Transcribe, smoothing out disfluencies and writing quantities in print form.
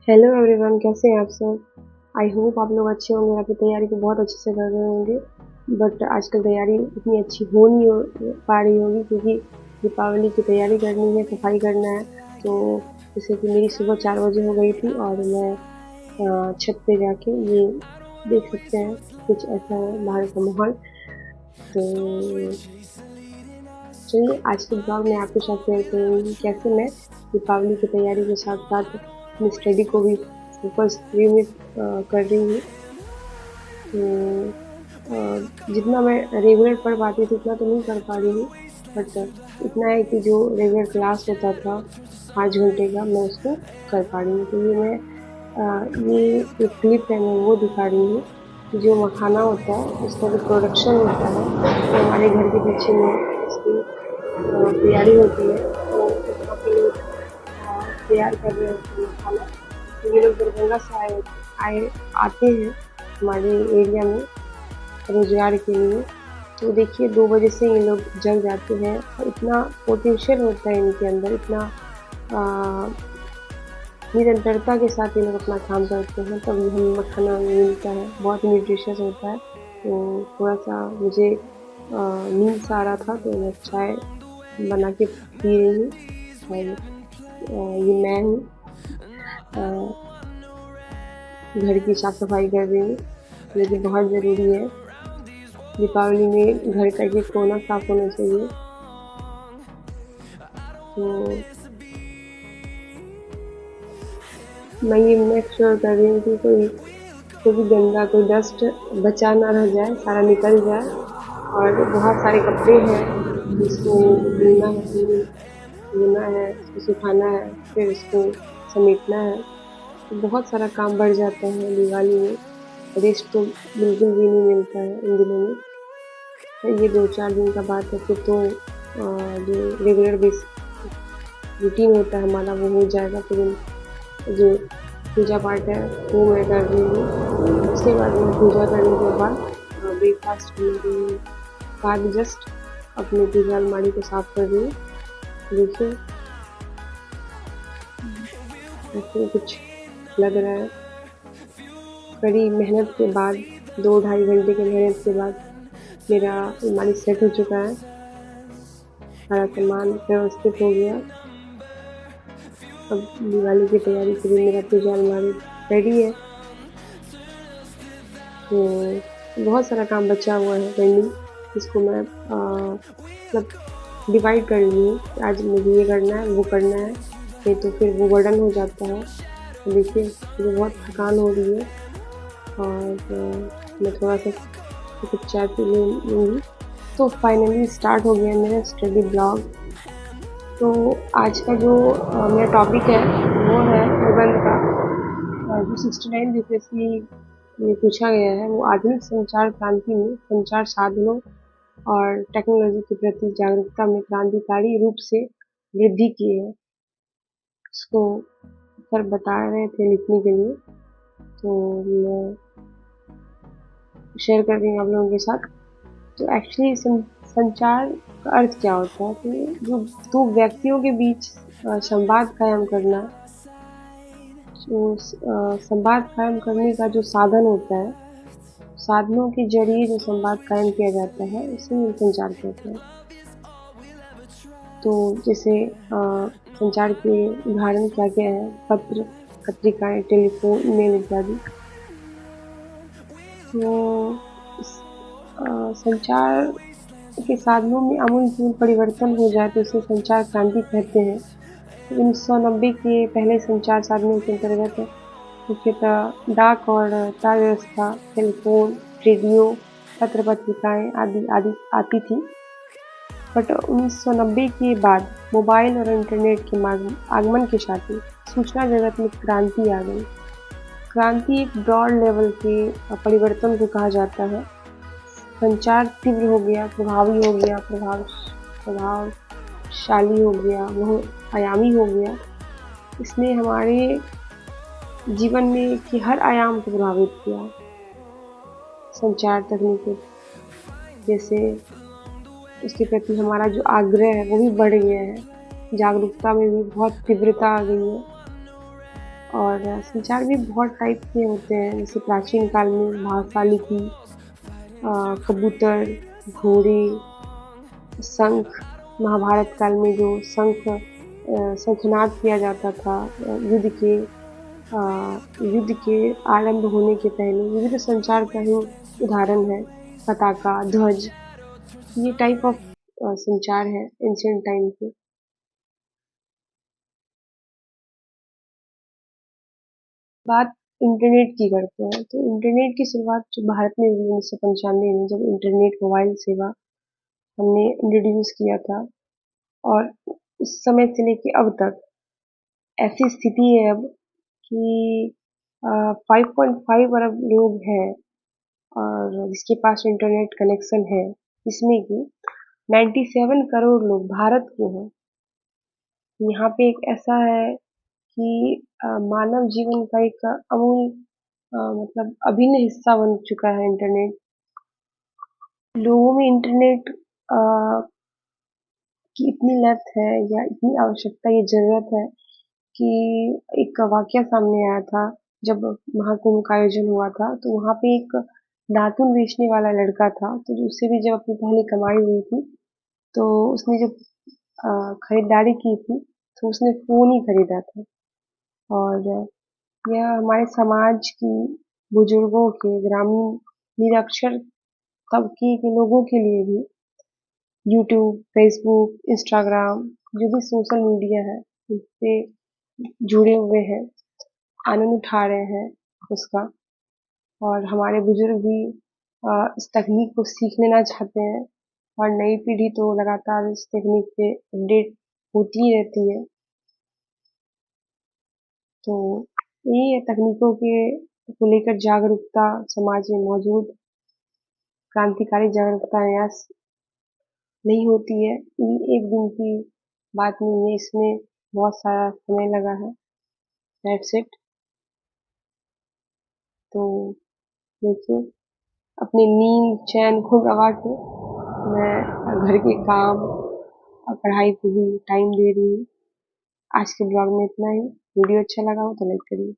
Hello everyone, कैसे हैं आप सब। आई होप आप लोग अच्छे होंगे, अपनी तैयारी को बहुत अच्छे से कर रहे होंगे। बट आजकल तैयारी उतनी अच्छी हो नहीं पा रही होगी, क्योंकि दीपावली की तैयारी करनी है, सफाई करना है। तो जैसे कि मेरी सुबह 4 बजे हो गई थी और मैं छत पे जाके ये देख सकते हैं, कुछ ऐसा है बाहर का माहौल। तो चलिए आज के ब्लॉग में आपके साथ शेयर करूँगी कैसे मैं दीपावली की तैयारी के साथ साथ अपनी स्टडी को भी फोकस वे में कर रही हूँ। तो जितना मैं रेगुलर पढ़ पाती थी उतना तो नहीं कर पा रही हूँ, बट इतना है कि जो रेगुलर क्लास होता था 5 घंटे का, मैं उसको कर पा रही हूँ। तो ये एक क्लिप है, मैं वो दिखा रही हूँ। जो मखाना होता है उसका जो प्रोडक्शन होता है, वो हमारे घर के पीछे में उसकी तैयारी होती है। तो वहाँ पे लोग तैयार कर रहे होते हैं मखाना। तो ये लोग दरभंगा से आए आते हैं हमारे एरिया में रोजगार के लिए। तो देखिए 2 बजे से ये लोग जग जाते हैं और इतना पोटेंशियल होता है इनके अंदर, इतना आ, निरंतरता के साथ ये लोग अपना काम करते हैं, तभी हमें मखाना मिलता है, बहुत ही न्यूट्रिशियस होता है। तो थोड़ा सा मुझे नींद सा आ रहा था, तो मैं चाय बना के पी रही हूँ। और ये मैं हूँ, घर की साफ सफाई कर रही हूँ, जो कि बहुत ज़रूरी है। दीपावली में घर का एक कोना साफ होना चाहिए। तो मैं ये मेक श्योर कर रही हूँ कि कोई भी गंदा, कोई डस्ट बचा ना रह जाए, सारा निकल जाए। और बहुत सारे कपड़े हैं जिसको धोना है, उसको सुखाना है, फिर उसको समेटना है। तो बहुत सारा काम बढ़ जाता है दिवाली में। रेस्ट तो बिल्कुल भी नहीं मिलता है इन दिनों में। ये 2-4 दिन का बात है, फिर तो जो रेगुलर बेस रूटीन होता है हमारा वो हो जाएगा। फिर जो पूजा पाठ है वो मैं कर रही हूँ। उसके बाद मैं पूजा करने के बाद ब्रेकफास्ट करने के बाद जस्ट अपनी पूजा अलमारी को साफ कर रही हूँ। देखिए ऐसे कुछ लग रहा है। कड़ी मेहनत के बाद, 2-2.5 घंटे की मेहनत के बाद मेरा अलमारी सेट हो चुका है, सारा सामान व्यवस्थित हो गया। अब दिवाली की तैयारी के लिए मेरा पूजा अलमारी रेडी है। तो बहुत सारा काम बचा हुआ है पेंडिंग, जिसको मैं मतलब डिवाइड कर रही हूँ। आज मुझे ये करना है, वो करना है, नहीं तो फिर वो बर्डन हो जाता है। तो देखिए मुझे बहुत थकान हो रही है और मैं थोड़ा सा कुछ चाय पी लूँगी। तो फाइनली स्टार्ट हो गया मेरा स्टडी ब्लॉग। तो आज का जो मेरा टॉपिक है वो है निबंध का। जो 69 बीपीएससी में पूछा गया है, वो आधुनिक संचार क्रांति में संचार साधनों और टेक्नोलॉजी के प्रति जागरूकता में क्रांतिकारी रूप से वृद्धि की है। इसको सर बता रहे थे लिखने के लिए, तो मैं शेयर कर रही हूँ आप लोगों के साथ। तो एक्चुअली संचार का अर्थ क्या होता है, कि जो दो व्यक्तियों के बीच संवाद कायम करना, जो संवाद कायम करने का जो साधन होता है, साधनों के जरिए जो संवाद कायम किया जाता है उसे हम संचार कहते हैं। तो जैसे संचार के उदाहरण क्या क्या है, पत्र, पत्रिकाएं, टेलीफोन, ईमेल इत्यादि। तो संचार के साधनों में आमूल परिवर्तन हो जाए तो इसे संचार क्रांति कहते हैं। 1990 के पहले संचार साधनों के अंतर्गत मुख्यतः डाक और तार व्यवस्था, टेलीफोन, रेडियो, पत्र पत्रिकाएं आदि आदि आती थी। बट 1990 के बाद मोबाइल और इंटरनेट के आगमन के साथ ही सूचना जगत में क्रांति आ गई। क्रांति एक ब्रॉड लेवल के परिवर्तन को कहा जाता है। संचार तीव्र हो गया, प्रभावी हो गया, प्रभावशाली हो गया, बहुआयामी हो गया। इसने हमारे जीवन में कि हर आयाम को प्रभावित किया। संचार तकनीक जैसे उसके प्रति हमारा जो आग्रह है वो भी बढ़ गया है, जागरूकता में भी बहुत तीव्रता आ गई है। और संचार भी बहुत टाइप के होते हैं, जैसे प्राचीन काल में भाषा लिपि, कबूतर, घोड़े, शंख, महाभारत काल में जो शंखनाद किया जाता था अ, युद्ध के आरंभ होने के पहले, ये भी तो संचार का ही उदाहरण है। पताका, ध्वज, ये टाइप ऑफ संचार है एंशिएंट टाइम के। बात इंटरनेट की करते हैं तो इंटरनेट की शुरुआत जो भारत में हुई 1995 में, जब इंटरनेट मोबाइल सेवा हमने इंट्रोड्यूस किया था। और उस समय से लेके अब तक ऐसी स्थिति है अब कि 5.5 अरब लोग हैं और जिसके पास इंटरनेट कनेक्शन है, इसमें कि 97 करोड़ लोग भारत के हैं। यहाँ पे एक ऐसा है कि मानव जीवन का एक अमूल मतलब अभिन्न हिस्सा बन चुका है इंटरनेट। लोगों में इंटरनेट अ, की इतनी लत है या इतनी आवश्यकता या ज़रूरत है कि एक वाक़या सामने आया था जब महाकुंभ का आयोजन हुआ था, तो वहाँ पे एक दातुन बेचने वाला लड़का था, तो उससे भी जब अपनी पहली कमाई हुई थी, तो उसने जब खरीदारी की थी, तो उसने फ़ोन ही खरीदा था। और यह हमारे समाज की, बुजुर्गों के, ग्रामीण निरक्षर तबके के लोगों के लिए भी यूट्यूब, फेसबुक, इंस्टाग्राम, जो भी सोशल मीडिया है, उससे जुड़े हुए हैं, आनंद उठा रहे हैं उसका। और हमारे बुजुर्ग भी इस तकनीक को सीख लेना चाहते हैं और नई पीढ़ी तो लगातार इस तकनीक पे अपडेट होती ही रहती है। तो यही है, तकनीकों के को लेकर जागरूकता समाज में मौजूद, क्रांतिकारी जागरूकता नहीं होती है। ये एक दिन की बात नहीं है, इसमें बहुत सारा समय लगा है। That's it. तो देखिए, अपनी नींद चैन को गवा के मैं घर के काम और पढ़ाई को भी टाइम दे रही हूँ। आज के ब्लॉग में इतना ही। वीडियो अच्छा लगा हो तो लाइक करिए।